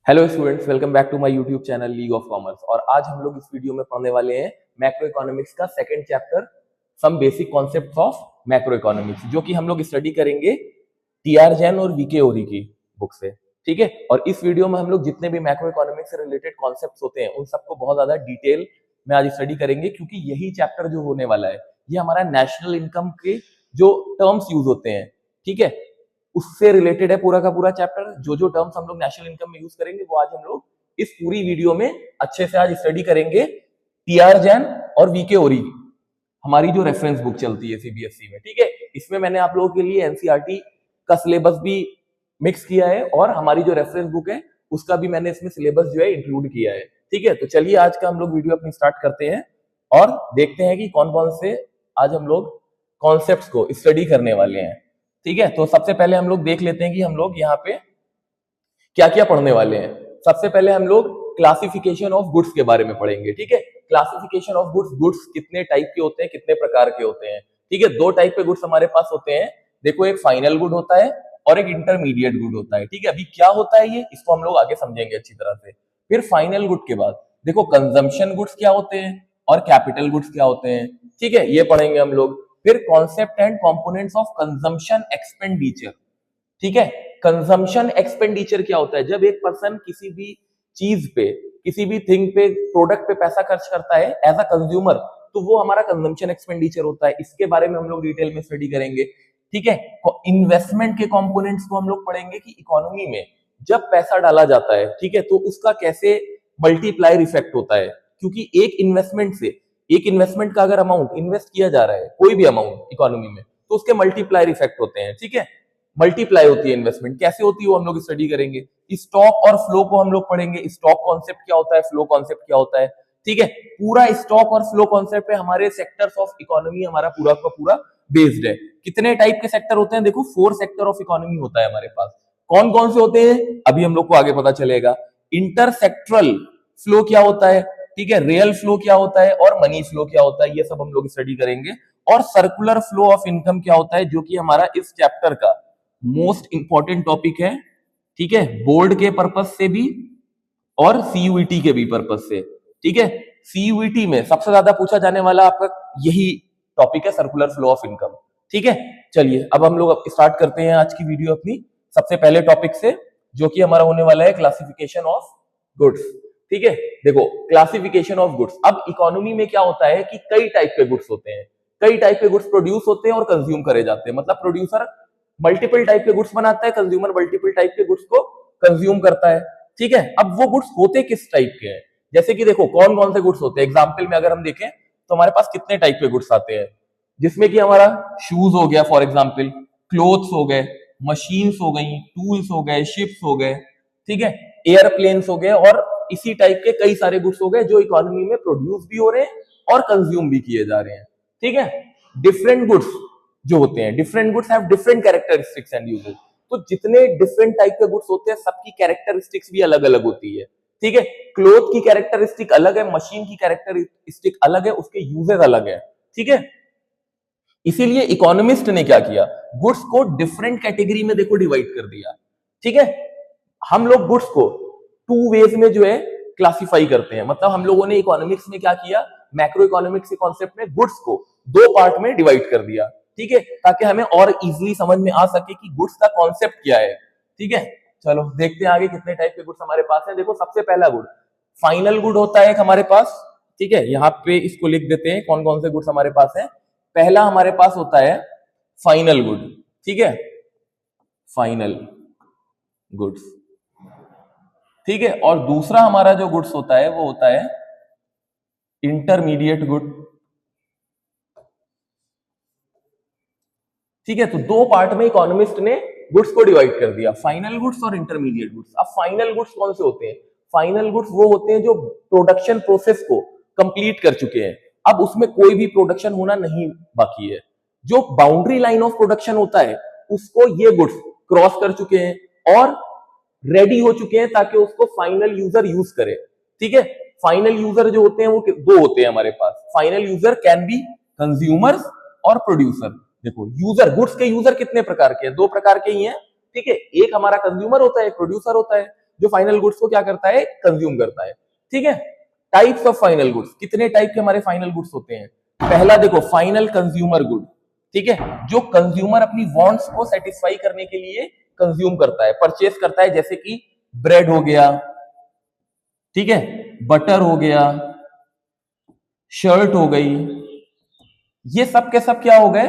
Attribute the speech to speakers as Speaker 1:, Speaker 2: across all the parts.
Speaker 1: Hello students, welcome back to my YouTube channel League of Commerce. और आज हम लोग इस वीडियो में पढ़ने वाले हैं मैक्रो इकोनॉमिक्स का second chapter, some basic concepts of macroeconomics, जो कि हम लोग स्टडी करेंगे टीआर जैन और वीके ओरी की बुक से। ठीक है, और इस वीडियो में हम लोग जितने भी मैक्रो इकोनॉमिक्स से रिलेटेड कॉन्सेप्ट्स होते हैं उन सबको बहुत ज्यादा डिटेल में आज स्टडी करेंगे, क्योंकि यही चैप्टर जो होने वाला है ये हमारा नेशनल इनकम के जो टर्म्स यूज होते हैं, ठीक है, उससे रिलेटेड है पूरा का पूरा चैप्टर। जो जो टर्म्स हम लोग नेशनल इनकम में यूज करेंगे वो आज हम लोग इस पूरी वीडियो में अच्छे से आज स्टडी करेंगे। टीआर जैन और वीके ओरी हमारी जो रेफरेंस बुक चलती है सीबीएसई में, ठीक है, इसमें मैंने आप लोगों के लिए एनसीईआरटी का सिलेबस भी मिक्स किया है और हमारी जो रेफरेंस बुक है उसका भी मैंने इसमें सिलेबस जो है इंक्लूड किया है। ठीक है, तो चलिए आज का हम लोग वीडियो अपनी स्टार्ट करते हैं और देखते हैं कि कौन कौन से आज हम लोग कॉन्सेप्ट्स को स्टडी करने वाले हैं। ठीक है, तो सबसे पहले हम लोग देख लेते हैं कि हम लोग यहाँ पे क्या क्या पढ़ने वाले हैं। सबसे पहले हम लोग क्लासिफिकेशन ऑफ गुड्स के बारे में पढ़ेंगे। ठीक है, क्लासिफिकेशन ऑफ गुड्स, गुड्स कितने टाइप के होते हैं, कितने प्रकार के होते हैं। ठीक है, दो टाइप के गुड्स हमारे पास होते हैं। देखो, एक फाइनल गुड होता है और एक इंटरमीडिएट गुड होता है। ठीक है, अभी क्या होता है ये, इसको हम लोग आगे समझेंगे अच्छी तरह से। फिर फाइनल गुड के बाद देखो कंजम्पशन गुड्स क्या होते हैं और कैपिटल गुड्स क्या होते हैं। ठीक है, ये पढ़ेंगे हम लोग। फिर concept and components of consumption expenditure. ठीक है, कंजम्पशन एक्सपेंडिचर क्या होता है, जब एक पर्सन किसी भी चीज पे, किसी भी थिंग पे, प्रोडक्ट पे पैसा खर्च करता है एज अ कंज्यूमर, तो वो हमारा कंजम्पशन एक्सपेंडिचर होता है। इसके बारे में हम लोग डिटेल में स्टडी करेंगे। ठीक है, इन्वेस्टमेंट के कंपोनेंट्स को हम लोग पढ़ेंगे कि इकोनॉमी में जब पैसा डाला जाता है, ठीक है, तो उसका कैसे मल्टीप्लायर इफेक्ट होता है। क्योंकि एक इन्वेस्टमेंट से, एक इन्वेस्टमेंट का अगर अमाउंट इन्वेस्ट किया जा रहा है, कोई भी अमाउंट इकोनॉमी में, तो उसके मल्टीप्लायर इफेक्ट होते हैं। ठीक है, मल्टीप्लाई होती है इन्वेस्टमेंट, कैसे होती है वो हम लोग स्टडी करेंगे। स्टॉक और फ्लो को हम लोग पढ़ेंगे, स्टॉक कॉन्सेप्ट क्या होता है, फ्लो कॉन्सेप्ट क्या होता है। ठीक है, पूरा स्टॉक और फ्लो कॉन्सेप्ट पे हमारे सेक्टर्स ऑफ इकोनॉमी हमारा पूरा का पूरा बेस्ड है। कितने टाइप के सेक्टर होते हैं, देखो 4 सेक्टर ऑफ इकोनॉमी होता है हमारे पास। कौन कौन से होते हैं अभी हम लोग को आगे पता चलेगा। इंटरसेक्टरल फ्लो क्या होता है, ठीक है, रियल फ्लो क्या होता है और मनी फ्लो क्या होता है, ये सब हम लोग स्टडी करेंगे। और सर्कुलर फ्लो ऑफ इनकम क्या होता है, जो कि हमारा इस चैप्टर का मोस्ट इंपॉर्टेंट टॉपिक है। ठीक है, बोर्ड के पर्पज से भी और सीयूईटी के भी पर्पज से। ठीक है, सीयूईटी में सबसे ज्यादा पूछा जाने वाला आपका यही टॉपिक है, सर्कुलर फ्लो ऑफ इनकम। ठीक है, चलिए अब हम लोग स्टार्ट करते हैं आज की वीडियो अपनी सबसे पहले टॉपिक से, जो कि हमारा होने वाला है क्लासिफिकेशन ऑफ गुड्स। ठीक है, देखो क्लासिफिकेशन ऑफ गुड्स, अब इकोनॉमी में क्या होता है कि कई टाइप के गुड्स होते हैं, कई टाइप के गुड्स प्रोड्यूस होते हैं और कंज्यूम करे जाते हैं। मतलब प्रोड्यूसर मल्टीपल टाइप के गुड्स बनाता है, कंज्यूमर मल्टीपल टाइप के गुड्स को कंज्यूम करता है। ठीक है, अब वो गुड्स होते किस टाइप के हैं, जैसे कि देखो कौन कौन से गुड्स होते हैं। एग्जाम्पल में अगर हम देखें तो हमारे पास कितने टाइप के गुड्स आते हैं, जिसमें कि हमारा शूज हो गया फॉर एग्जाम्पल, क्लोथ्स हो गए, मशीन्स हो गई, टूल्स हो गए, शिप्स हो गए, ठीक है, एयरप्लेन्स हो गए, और इसी टाइप के कई सारे गुड्स हो गए जो इकोनॉमी में प्रोड्यूस भी हो रहे हैं और कंज्यूम भी किए जा रहे हैं। ठीक है, डिफरेंट गुड्स जो होते हैं, different goods have different characteristics and uses. तो जितने डिफरेंट टाइप के गुड्स होते हैं सबकी कैरेक्टरिस्टिक्स भी अलग अलग होती है। ठीक है, क्लोथ की कैरेक्टरिस्टिक अलग है, मशीन की कैरेक्टरिस्टिक अलग है, उसके यूजेस अलग है। ठीक है, इसीलिए इकोनॉमिस्ट ने क्या किया, गुड्स को डिफरेंट कैटेगरी में देखो डिवाइड कर दिया। ठीक है, हम लोग गुड्स को 2 वेज में जो है क्लासिफाई करते हैं। मतलब हम लोगों ने इकोनॉमिक्स में क्या किया, मैक्रो इकोनॉमिक्स के कॉन्सेप्ट में गुड्स को 2 पार्ट में डिवाइड कर दिया। ठीक है, ताकि हमें और इजीली समझ में आ सके कि गुड्स का कॉन्सेप्ट क्या है। ठीक है, चलो देखते हैं आगे कितने टाइप के गुड्स हमारे पास हैं। देखो सबसे पहला गुड फाइनल गुड होता है हमारे पास। ठीक है, यहाँ पे इसको लिख देते हैं कौन कौन से गुड्स हमारे पास है। पहला हमारे पास होता है फाइनल गुड। ठीक है, फाइनल गुड्स। ठीक है, और दूसरा हमारा जो गुड्स होता है वो होता है इंटरमीडिएट गुड। ठीक है, तो 2 पार्ट में इकोनॉमिस्ट ने गुड्स को डिवाइड कर दिया, फाइनल गुड्स और इंटरमीडिएट गुड्स। अब फाइनल गुड्स कौन से होते हैं, फाइनल गुड्स वो होते हैं जो प्रोडक्शन प्रोसेस को कंप्लीट कर चुके हैं, अब उसमें कोई भी प्रोडक्शन होना नहीं बाकी है। जो बाउंड्री लाइन ऑफ प्रोडक्शन होता है उसको ये गुड्स क्रॉस कर चुके हैं और रेडी हो चुके हैं ताकि उसको फाइनल यूजर यूज करे। ठीक है, फाइनल यूजर जो होते हैं वो 2 होते हैं हमारे पास। Final user can be consumers और प्रोड्यूसर। देखो यूजर, गुड्स के यूजर कितने प्रकार के हैं, 2 प्रकार के ही हैं। ठीक है, एक हमारा कंज्यूमर होता है, एक प्रोड्यूसर होता है। जो फाइनल गुड्स को क्या करता है, कंज्यूम करता है। ठीक है, टाइप्स ऑफ फाइनल गुड्स, कितने टाइप के हमारे फाइनल गुड्स होते हैं। पहला देखो फाइनल कंज्यूमर गुड, ठीक है, जो कंज्यूमर अपनी वांट्स को सेटिस्फाई करने के लिए कंज्यूम करता है, परचेस करता है, जैसे कि ब्रेड हो गया, ठीक है, बटर हो गया, शर्ट हो गई, ये सब के सब क्या हो गए,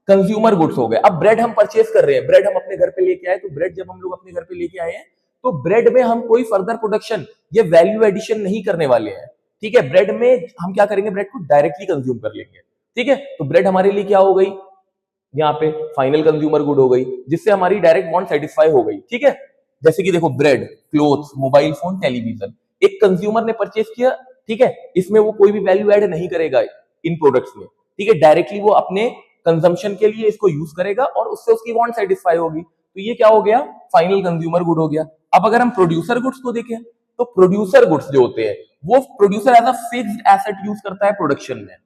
Speaker 1: कंज्यूमर गुड्स हो गए। अब ब्रेड हम परचेस कर रहे हैं, ब्रेड हम अपने घर पे लेके आए, तो ब्रेड जब हम लोग अपने घर पे लेके आए हैं तो ब्रेड में हम कोई फर्दर प्रोडक्शन या वैल्यू एडिशन नहीं करने वाले हैं। ठीक है, ब्रेड में हम क्या करेंगे, ब्रेड को डायरेक्टली कंज्यूम कर लेंगे। ठीक है, तो ब्रेड हमारे लिए क्या हो गई, यहाँ पे फाइनल कंज्यूमर गुड हो गई, जिससे हमारी डायरेक्ट वांट सेटिस्फाई हो गई। ठीक है, जैसे कि देखो bread, clothes, mobile phone, television, एक कंज्यूमर ने परचेस किया। ठीक है, इसमें वो कोई भी वैल्यू ऐड नहीं करेगा इन प्रोडक्ट्स में। ठीक है, डायरेक्टली वो अपने कंजम्पशन के लिए इसको यूज करेगा और उससे उसकी वांट सेटिस्फाई होगी। तो ये क्या हो गया, फाइनल कंज्यूमर गुड हो गया। अब अगर हम प्रोड्यूसर गुड्स को देखें, तो प्रोड्यूसर गुड्स जो होते हैं वो producer as a fixed asset use करता है प्रोडक्शन में।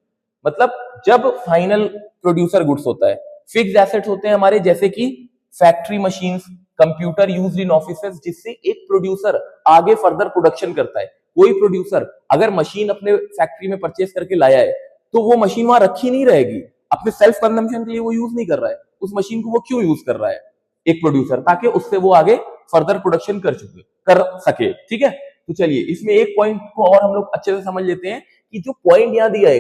Speaker 1: मतलब जब फाइनल प्रोड्यूसर गुड्स होता है, फिक्स्ड एसेट्स होते हैं हमारे, जैसे कि factory machines, computer used in offices, जिससे एक प्रोड्यूसर आगे फर्दर प्रोडक्शन करता है। कोई प्रोड्यूसर अगर मशीन अपने फैक्ट्री में परचेस करके लाया है तो वो मशीन वहां रखी नहीं रहेगी, अपने सेल्फ कंजम्पशन के लिए वो यूज नहीं कर रहा है उस मशीन को। वो क्यों यूज कर रहा है एक प्रोड्यूसर, ताकि उससे वो आगे फर्दर प्रोडक्शन कर सके। ठीक है, तो चलिए इसमें एक पॉइंट को और हम लोग अच्छे से समझ लेते हैं कि जो पॉइंट यहां दिया है,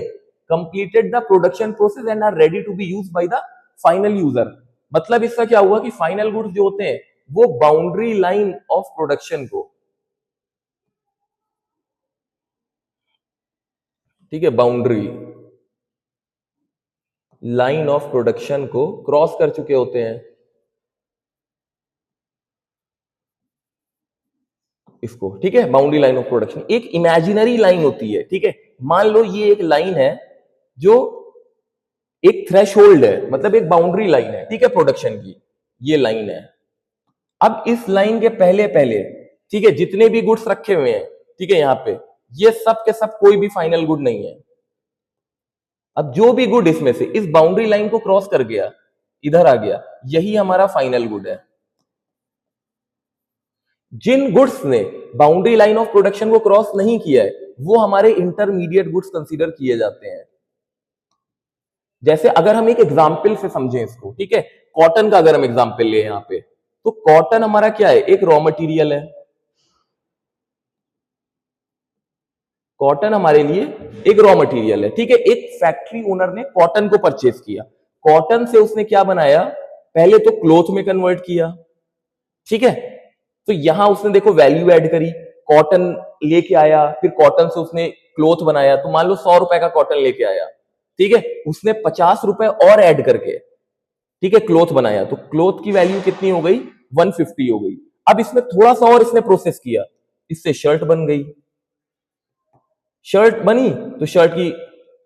Speaker 1: completed the production process and are ready to be used by the final user. मतलब इसका क्या हुआ कि फाइनल गुड्स जो होते हैं वो बाउंड्री लाइन ऑफ प्रोडक्शन को, ठीक है, बाउंड्री लाइन ऑफ प्रोडक्शन को क्रॉस कर चुके होते हैं। इसको, ठीक है, बाउंड्री लाइन ऑफ प्रोडक्शन एक इमेजिनरी लाइन होती है। ठीक है, मान लो ये एक लाइन है जो एक थ्रेशोल्ड है, मतलब एक बाउंड्री लाइन है, ठीक है, प्रोडक्शन की ये लाइन है। अब इस लाइन के पहले पहले, ठीक है, जितने भी गुड्स रखे हुए हैं, ठीक है, यहां पे ये सब के सब कोई भी फाइनल गुड नहीं है। अब जो भी गुड इसमें से इस बाउंड्री लाइन को क्रॉस कर गया, इधर आ गया, यही हमारा फाइनल गुड है। जिन गुड्स ने बाउंड्री लाइन ऑफ प्रोडक्शन को क्रॉस नहीं किया है वो हमारे इंटरमीडिएट गुड्स कंसीडर किए जाते हैं। जैसे अगर हम एक एग्जाम्पल से समझें इसको, ठीक है, कॉटन का अगर हम एग्जाम्पल ले यहां पे, तो कॉटन हमारा क्या है, एक रॉ मटेरियल है। कॉटन हमारे लिए एक रॉ मटेरियल है। ठीक है, एक फैक्ट्री ओनर ने कॉटन को परचेज किया, कॉटन से उसने क्या बनाया, पहले तो क्लोथ में कन्वर्ट किया। ठीक है, तो यहां उसने देखो वैल्यू ऐड करी, कॉटन लेके आया, फिर कॉटन से उसने क्लोथ बनाया। तो मान लो 100 रुपए का कॉटन लेके आया, ठीक है, उसने 50 रुपए और ऐड करके, ठीक है, क्लोथ बनाया, तो क्लोथ की वैल्यू कितनी हो गई, 150 हो गई। अब इसमें थोड़ा सा और इसने प्रोसेस किया, इससे शर्ट बन गई। शर्ट बनी तो शर्ट की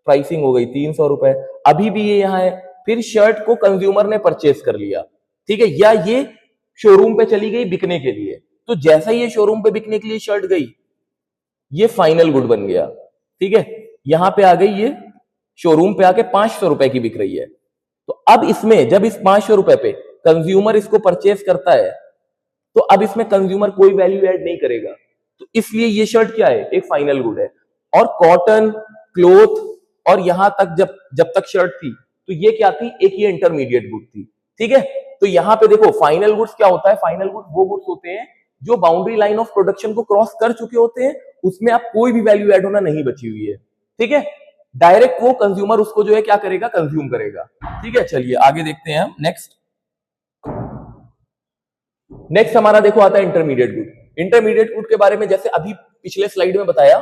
Speaker 1: प्राइसिंग हो गई 300 रुपए। अभी भी ये यहां है, फिर शर्ट को कंज्यूमर ने परचेस कर लिया, ठीक है, या ये शोरूम पे चली गई बिकने के लिए। तो जैसा ये शोरूम पे बिकने के लिए शर्ट गई, ये फाइनल गुड बन गया। ठीक है, यहां पे आ गई, ये शोरूम पे आके 500 रुपए की बिक रही है। तो अब इसमें जब इस 500 रुपए पे कंज्यूमर इसको परचेस करता है, तो अब इसमें कंज्यूमर कोई वैल्यू ऐड नहीं करेगा, तो इसलिए ये शर्ट क्या है, एक फाइनल गुड है। और कॉटन, क्लोथ और यहां तक जब तक शर्ट थी, तो ये क्या थी, एक ये इंटरमीडिएट गुड थी। ठीक है, तो यहां पे देखो फाइनल गुड्स क्या होता है, फाइनल गुड्स वो गुड्स होते हैं जो बाउंड्री लाइन ऑफ प्रोडक्शन को क्रॉस कर चुके होते हैं, उसमें अब कोई भी वैल्यू ऐड होना नहीं बची हुई है। ठीक है, डायरेक्ट वो कंज्यूमर उसको जो है क्या करेगा, कंज्यूम करेगा। ठीक है, चलिए आगे देखते हैं हम। नेक्स्ट हमारा देखो आता है इंटरमीडिएट गुड। इंटरमीडिएट गुड के बारे में जैसे अभी पिछले स्लाइड में बताया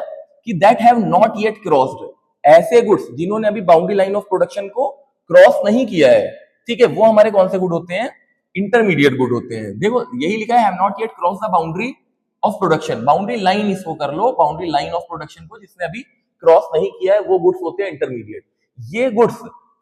Speaker 1: कि that have not yet crossed, ऐसे गुड्स जिन्होंने अभी बाउंड्री लाइन ऑफ प्रोडक्शन को क्रॉस नहीं किया है, ठीक है, वो हमारे कौन से गुड होते हैं, इंटरमीडिएट गुड होते हैं। देखो यही लिखा है, have not yet cross the boundary of production, boundary line इसको कर लो, बाउंड्री लाइन ऑफ प्रोडक्शन को जिसने अभी क्रॉस नहीं किया है वो गुड्स होते हैं इंटरमीडिएट। ये गुड्स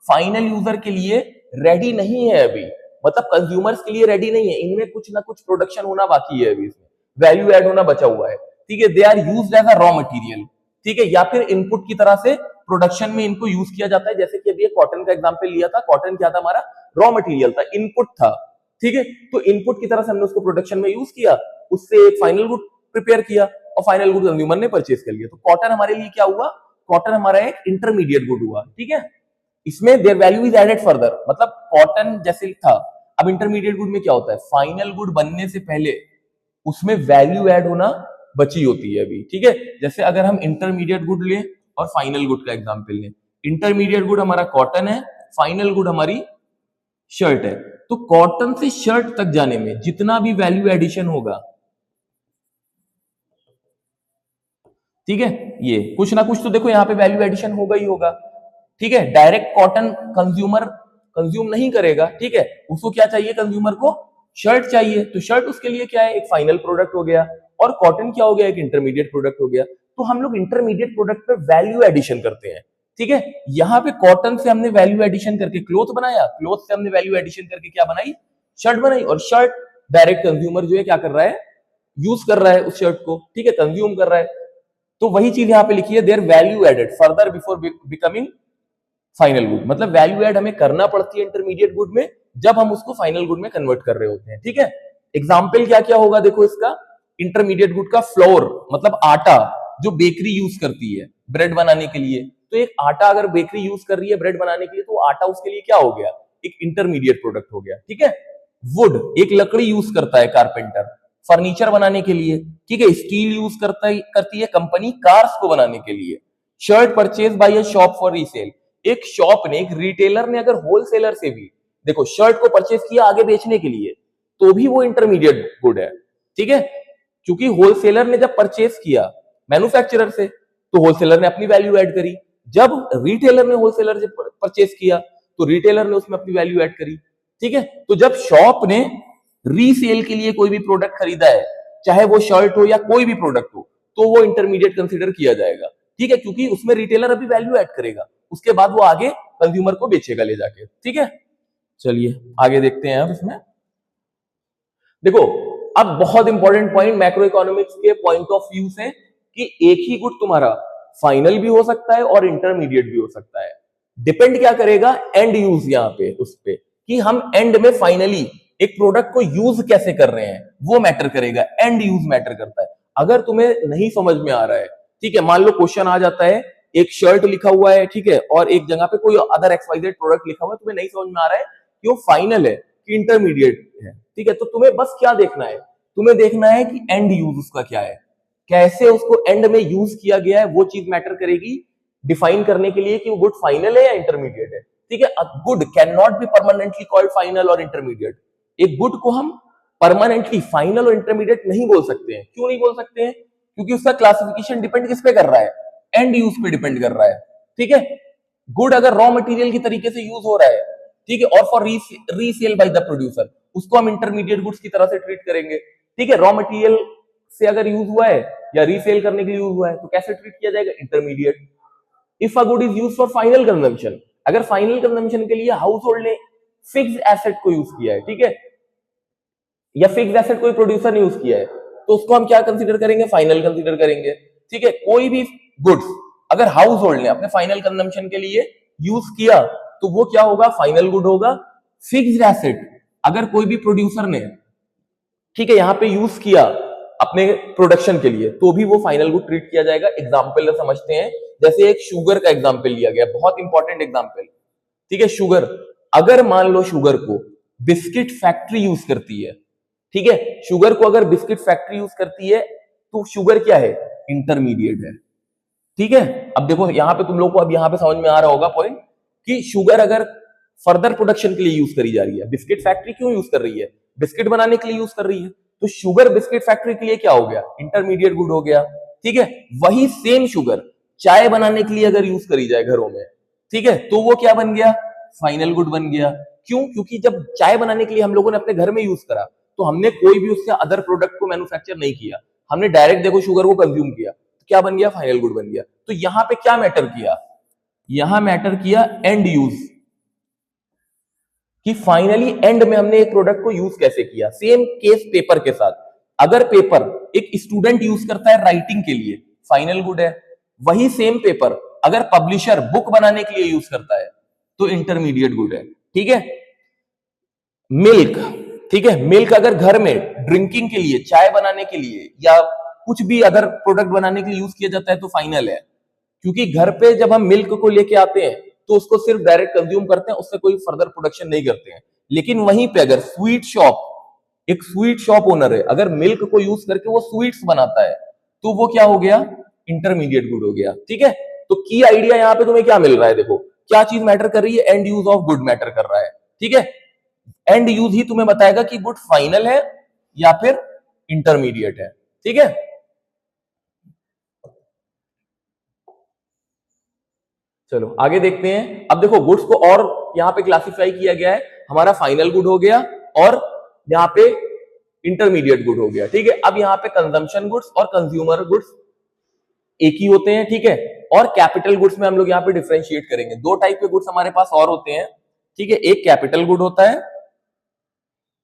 Speaker 1: फाइनल यूजर के लिए रेडी नहीं है अभी, मतलब कंज्यूमर्स के लिए रेडी नहीं है, इनमें कुछ ना कुछ प्रोडक्शन होना बाकी है, अभी इसमें वैल्यू ऐड होना बचा हुआ है। ठीक है, they are used as a raw material, ठीक है, या फिर इनपुट की तरह से प्रोडक्शन में इनको यूज किया जाता है। जैसे कि अभी कॉटन का एग्जांपल लिया था, कॉटन क्या था, हमारा रॉ मटेरियल था, इनपुट था। ठीक है, तो इनपुट की तरह से हमने उसको प्रोडक्शन में यूज किया, उससे एक फाइनल गुड प्रिपेयर किया और फाइनल गुड कंज्यूमर ने परचेज कर लिया। तो कॉटन हमारे लिए क्या हुआ, कॉटन हमारा एक इंटरमीडिएट गुड हुआ, ठीक है। इसमें their value is added further, मतलब कॉटन जैसे था। अब इंटरमीडिएट गुड में क्या होता है, फाइनल गुड बनने से पहले उसमें वैल्यू ऐड होना बची होती है अभी, ठीक है। जैसे अगर हम इंटरमीडिएट गुड लें और फाइनल गुड का एग्जांपल लें, इंटरमीडिएट गुड हमारा कॉटन है, फाइनल गुड हमारी शर्ट है। तो कॉटन से शर्ट तक जाने में जितना भी वैल्यू एडिशन होगा, ठीक है, ये कुछ ना कुछ तो देखो यहाँ पे वैल्यू एडिशन होगा ही होगा, ठीक है। डायरेक्ट कॉटन कंज्यूमर कंज्यूम नहीं करेगा, ठीक है। उसको क्या चाहिए, कंज्यूमर को शर्ट चाहिए, तो शर्ट उसके लिए क्या है, एक फाइनल प्रोडक्ट हो गया, और कॉटन क्या हो गया, एक इंटरमीडिएट प्रोडक्ट हो गया। तो हम लोग इंटरमीडिएट प्रोडक्ट पे वैल्यू एडिशन करते हैं, ठीक है। यहाँ पे कॉटन से हमने वैल्यू एडिशन करके क्लोथ बनाया, क्लोथ से हमने वैल्यू एडिशन करके क्या बनाई, शर्ट बनाई, और शर्ट डायरेक्ट कंज्यूमर जो है क्या कर रहा है, यूज कर रहा है उस शर्ट को, ठीक है, कंज्यूम कर रहा है। तो वही चीज यहाँ पे लिखी है, their value added further before becoming final good, मतलब वैल्यू ऐड हमें करना पड़ती है इंटरमीडिएट गुड में जब हम उसको फाइनल गुड में कन्वर्ट कर रहे होते हैं, ठीक है। एग्जाम्पल क्या क्या होगा देखो इसका, इंटरमीडिएट गुड का फ्लोर मतलब आटा, जो बेकरी यूज करती है ब्रेड बनाने के लिए। तो एक आटा अगर बेकरी यूज कर रही है ब्रेड बनाने के लिए, तो आटा उसके लिए क्या हो गया, एक इंटरमीडिएट प्रोडक्ट हो गया, ठीक है। वुड, एक लकड़ी यूज करता है कारपेंटर फर्नीचर बनाने के लिए, ठीक है। स्टील यूज करती है कंपनी कार्स को बनाने के लिए। Shirt purchase by a shop for resale, एक शॉप ने, एक रिटेलर ने अगर होलसेलर से भी देखो शर्ट को परचेज किया आगे बेचने के लिए, तो भी वो इंटरमीडिएट गुड है, ठीक है। क्योंकि होलसेलर ने जब परचेज किया मैन्युफैक्चरर से, तो होलसेलर ने अपनी वैल्यू ऐड करी। जब रिटेलर ने होलसेलर से परचेज किया, तो रिटेलर ने उसमें अपनी वैल्यू ऐड करी, ठीक है। तो जब शॉप ने रीसेल के लिए कोई भी प्रोडक्ट खरीदा है, चाहे वो शर्ट हो या कोई भी प्रोडक्ट हो, तो वो इंटरमीडिएट कंसिडर किया जाएगा, ठीक है, क्योंकि उसमें रिटेलर अभी वैल्यू ऐड करेगा, उसके बाद वो आगे कंज्यूमर को बेचेगा ले जाके, ठीक है। चलिए आगे देखते हैं अब इसमें। देखो अब बहुत इंपॉर्टेंट पॉइंट मैक्रो इकोनॉमिक्स के पॉइंट ऑफ व्यू से, कि एक ही गुड तुम्हारा फाइनल भी हो सकता है और इंटरमीडिएट भी हो सकता है। डिपेंड क्या करेगा, एंड यूज, यहाँ पे उस पे कि हम एंड में फाइनली एक प्रोडक्ट को यूज कैसे कर रहे हैं, वो मैटर करेगा, एंड यूज मैटर करता है। अगर तुम्हें नहीं समझ में आ रहा है, ठीक है, मान लो क्वेश्चन आ जाता है, एक शर्ट लिखा हुआ है, ठीक है, और एक जगह पे कोई अदर XYZ प्रोडक्ट लिखा हुआ है, तुम्हें नहीं समझ में आ रहा है कि वो फाइनल है कि इंटरमीडिएट है, ठीक है। तो तुम्हें बस क्या देखना है, तुम्हें देखना है कि एंड यूज उसका क्या है, कैसे उसको एंड में यूज किया गया है, वो चीज मैटर करेगी डिफाइन करने के लिए कि वो गुड फाइनल है या इंटरमीडिएट है, ठीक है। Good can not be permanently called final और इंटरमीडिएट। एक गुड को हम परमानेंटली फाइनल और इंटरमीडिएट नहीं बोल सकते हैं। क्यों नहीं बोल सकते हैं, क्योंकि उसका क्लासिफिकेशन डिपेंड किस पे कर रहा है, एंड यूज पे डिपेंड कर रहा है, ठीक है। गुड अगर रॉ मटेरियल की तरीके से यूज हो रहा है, ठीक है, और for resale bye the producer, उसको हम इंटरमीडिएट गुड्स की तरह से ट्रीट करेंगे, ठीक है। रॉ मटेरियल से अगर यूज हुआ है या रीसेल करने के लिए यूज हुआ है, तो कैसे ट्रीट किया जाएगा, intermediate. If a good is use for final consumption, अगर फाइनल कंजम्पशन के लिए हाउस होल्ड ने फिक्स एसेट को यूज किया है, ठीक है, या फिक्स एसेट कोई प्रोड्यूसर ने यूज किया है, तो उसको हम क्या कंसीडर करेंगे, फाइनल कंसीडर करेंगे, ठीक है। कोई भी गुड्स अगर हाउस होल्ड ने अपने फाइनल कंजम्पशन के लिए यूज किया, तो वो क्या होगा, फाइनल गुड होगा। फिक्स्ड एसेट अगर कोई भी प्रोड्यूसर ने, ठीक है, यहां पे यूज किया अपने प्रोडक्शन के लिए, तो भी वो फाइनल गुड ट्रीट किया जाएगा। एग्जाम्पल समझते हैं, जैसे एक शुगर का एग्जाम्पल लिया गया, बहुत इंपॉर्टेंट एग्जाम्पल, ठीक है। शुगर, अगर मान लो शुगर को बिस्किट फैक्ट्री यूज करती है, ठीक है, शुगर को अगर बिस्किट फैक्ट्री यूज करती है, तो शुगर क्या है, इंटरमीडिएट है, ठीक है। अब देखो यहां पे तुम लोग को अब यहां पे समझ में आ रहा होगा पॉइंट, कि शुगर अगर फर्दर प्रोडक्शन के लिए यूज करी जा रही है, बिस्किट फैक्ट्री क्यों यूज कर रही है, बिस्किट बनाने के लिए यूज कर रही है, तो शुगर बिस्किट फैक्ट्री के लिए क्या हो गया, इंटरमीडिएट गुड हो गया, ठीक है। वही सेम शुगर चाय बनाने के लिए अगर यूज करी जाए घरों में, ठीक है, तो वो क्या बन गया, फाइनल गुड बन गया। क्यों, क्योंकि जब चाय बनाने के लिए हम लोगों ने अपने घर में यूज करा, तो हमने कोई भी उससे अदर प्रोडक्ट को मैन्युफैक्चर नहीं किया, हमने डायरेक्ट देखो शुगर को कंज्यूम किया, तो क्या बन गया, फाइनल गुड बन गया। तो यहां पे क्या मैटर किया, यहां मैटर किया एंड यूज, कि फाइनली एंड में हमने एक प्रोडक्ट को यूज कैसे किया। सेम केस पेपर के साथ, अगर पेपर एक स्टूडेंट यूज करता है राइटिंग के लिए, फाइनल गुड है। वही सेम पेपर अगर पब्लिशर बुक बनाने के लिए यूज करता है, तो इंटरमीडिएट गुड है, ठीक है। मिल्क, ठीक है, मिल्क अगर घर में ड्रिंकिंग के लिए, चाय बनाने के लिए या कुछ भी अदर प्रोडक्ट बनाने के लिए यूज किया जाता है तो फाइनल है, क्योंकि घर पे जब हम मिल्क को लेके आते हैं तो उसको सिर्फ डायरेक्ट कंज्यूम करते हैं, उससे कोई फर्दर प्रोडक्शन नहीं करते हैं। लेकिन वहीं पे अगर एक स्वीट शॉप ओनर है, अगर मिल्क को यूज करके वो स्वीट्स बनाता है तो वो क्या हो गया, इंटरमीडिएट गुड हो गया। ठीक है, तो की आइडिया यहाँ पे तुम्हें क्या मिल रहा है, देखो क्या चीज मैटर कर रही है, and use of good matter कर रहा है। ठीक है, एंड यूज ही तुम्हें बताएगा कि गुड फाइनल है या फिर इंटरमीडिएट है। ठीक है, चलो आगे देखते हैं। अब देखो गुड्स को और यहां पे क्लासिफाई किया गया है, हमारा फाइनल गुड हो गया और यहां पे इंटरमीडिएट गुड हो गया। ठीक है, अब यहां पे कंजम्पशन गुड्स और कंज्यूमर गुड्स एक ही होते हैं। ठीक है, और कैपिटल गुड्स में हम लोग यहाँ पे डिफरेंशिएट करेंगे। दो टाइप के गुड्स हमारे पास और होते हैं। ठीक है, एक कैपिटल गुड होता है,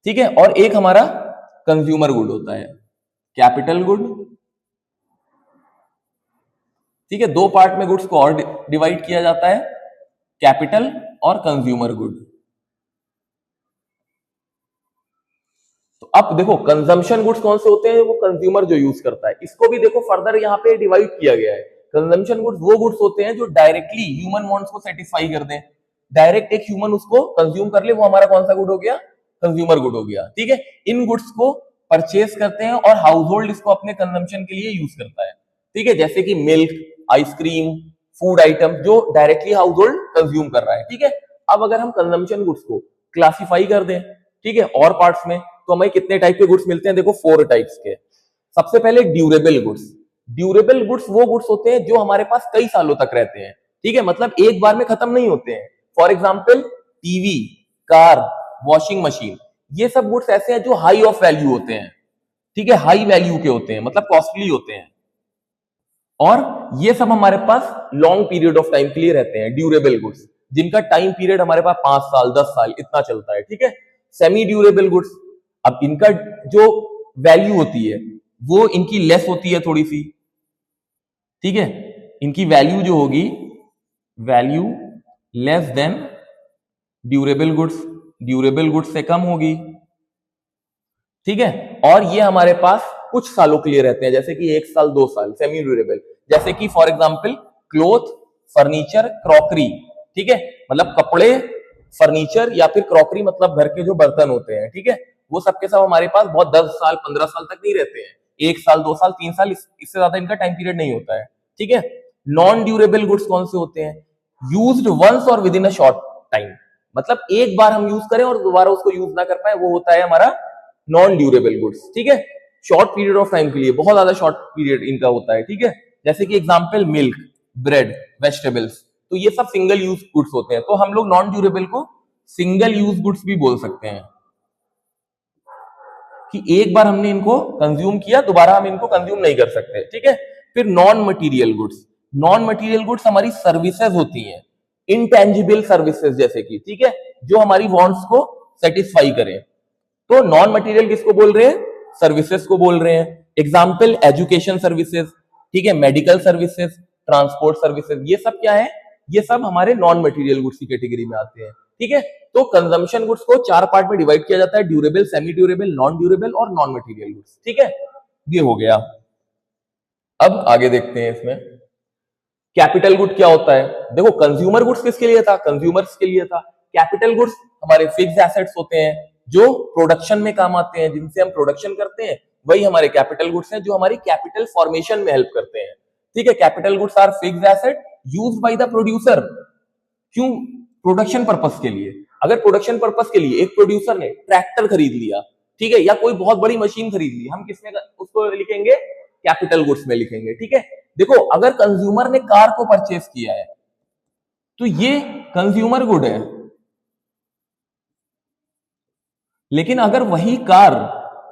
Speaker 1: ठीक है, और एक हमारा कंज्यूमर गुड होता है, कैपिटल गुड। ठीक है, दो पार्ट में गुड्स को और डिवाइड किया जाता है, कैपिटल और कंज्यूमर गुड। तो अब देखो कंजम्पशन गुड्स कौन से होते हैं, वो कंज्यूमर जो यूज करता है, इसको भी देखो फर्दर यहाँ पे डिवाइड किया गया है। कंजम्पशन गुड्स वो गुड्स होते हैं जो डायरेक्टली ह्यूमन वांट्स को सेटिस्फाई कर दें, डायरेक्ट एक ह्यूमन उसको कंज्यूम कर ले, वो हमारा कौन सा गुड हो गया, कंज्यूमर गुड हो गया। ठीक है, इन गुड्स को परचेज करते हैं और हाउस होल्ड इसको अपने कंजम्पशन के लिए यूज करता है। ठीक है, जैसे कि मिल्क, आइसक्रीम, फूड आइटम जो डायरेक्टली हाउस होल्ड कंज्यूम कर रहा है। ठीक है, अब अगर हम कंजम्पशन गुड्स को क्लासिफाई कर दें, ठीक है, और पार्ट्स में, तो हमें कितने टाइप के गुड्स मिलते हैं, देखो 4 टाइप्स के। सबसे पहले ड्यूरेबल गुड्स। ड्यूरेबल गुड्स वो गुड्स होते हैं जो हमारे पास कई सालों तक रहते हैं। ठीक है, मतलब एक बार में खत्म नहीं होते हैं। For example TV, car, washing machine, ये सब गुड्स ऐसे हैं जो हाई ऑफ वैल्यू होते हैं। ठीक है, हाई वैल्यू के होते हैं, मतलब कॉस्टली होते हैं, और ये सब हमारे पास लॉन्ग पीरियड ऑफ टाइम के लिए रहते हैं, ड्यूरेबल गुड्स, जिनका टाइम पीरियड हमारे पास 5 साल 10 साल इतना चलता है। ठीक है, सेमी ड्यूरेबल गुड्स, अब इनका जो वैल्यू होती है वो इनकी लेस होती है थोड़ी सी। ठीक है, इनकी वैल्यू जो होगी, value less than durable goods, durable goods से कम होगी। ठीक है, और ये हमारे पास कुछ सालों के लिए रहते हैं, जैसे कि 1 साल 2 साल, सेमी ड्यूरेबल, जैसे कि for example cloth, furniture, crockery. ठीक है, मतलब कपड़े, फर्नीचर या फिर क्रॉकरी, मतलब घर के जो बर्तन होते हैं। ठीक है, वो सबके सब हमारे पास बहुत 10 साल 15 साल तक नहीं रहते हैं, 1 साल 2 साल 3 साल, इससे ज्यादा इनका टाइम पीरियड नहीं होता है। ठीक है, नॉन ड्यूरेबल गुड्स कौन से होते हैं, यूज्ड वंस और with in a short time, मतलब एक बार हम यूज करें और दोबारा उसको यूज ना कर पाए, वो होता है हमारा नॉन ड्यूरेबल गुड्स। ठीक है, शॉर्ट पीरियड ऑफ टाइम के लिए, बहुत ज्यादा शॉर्ट पीरियड इनका होता है। ठीक है, जैसे कि एग्जांपल मिल्क, ब्रेड, वेजिटेबल्स, तो ये सब सिंगल यूज गुड्स होते हैं। तो हम लोग नॉन ड्यूरेबल को सिंगल यूज गुड्स भी बोल सकते हैं, कि एक बार हमने इनको कंज्यूम किया, दोबारा हम इनको कंज्यूम नहीं कर सकते। ठीक है, फिर non material goods. Non material goods हमारी सर्विसेज होती हैं, इनटेंजिबल सर्विसेज, जैसे कि, ठीक है, जो हमारी वांट्स को सेटिस्फाई करें। तो नॉन मटेरियल किसको बोल रहे हैं, सर्विसेज को बोल रहे हैं। एग्जाम्पल एजुकेशन सर्विसेज, ठीक है, मेडिकल सर्विसेज, ट्रांसपोर्ट सर्विसेज, ये सब क्या है, ये सब हमारे नॉन मटेरियल गुड्स की कैटेगरी में आते हैं। ठीक है, तो कंजम्पशन गुड्स को 4 पार्ट में डिवाइड किया जाता है, durable, semi durable, non durable और नॉन मटेरियल गुड्स। ठीक है, ये हो गया। अब आगे देखते हैं इसमें कैपिटल गुड क्या होता है। देखो कंज्यूमर गुड्स किसके लिए था, कंज्यूमर्स के लिए था। कैपिटल गुड्स हमारे फिक्स्ड एसेट्स होते हैं जो प्रोडक्शन में काम आते हैं, जिनसे हम प्रोडक्शन करते हैं, वही हमारे कैपिटल गुड्स हैं जो हमारी कैपिटल फॉर्मेशन में हेल्प करते हैं। ठीक है, capital goods are fixed asset used by the producer, क्यों, प्रोडक्शन पर्पस के लिए। अगर प्रोडक्शन पर्पस के लिए एक प्रोड्यूसर ने ट्रैक्टर खरीद लिया, ठीक है, या कोई बहुत बड़ी मशीन खरीद ली, हम किसमें उसको लिखेंगे, कैपिटल गुड्स में लिखेंगे। ठीक है, देखो अगर कंज्यूमर ने कार को परचेस किया है तो ये कंज्यूमर गुड है, लेकिन अगर वही कार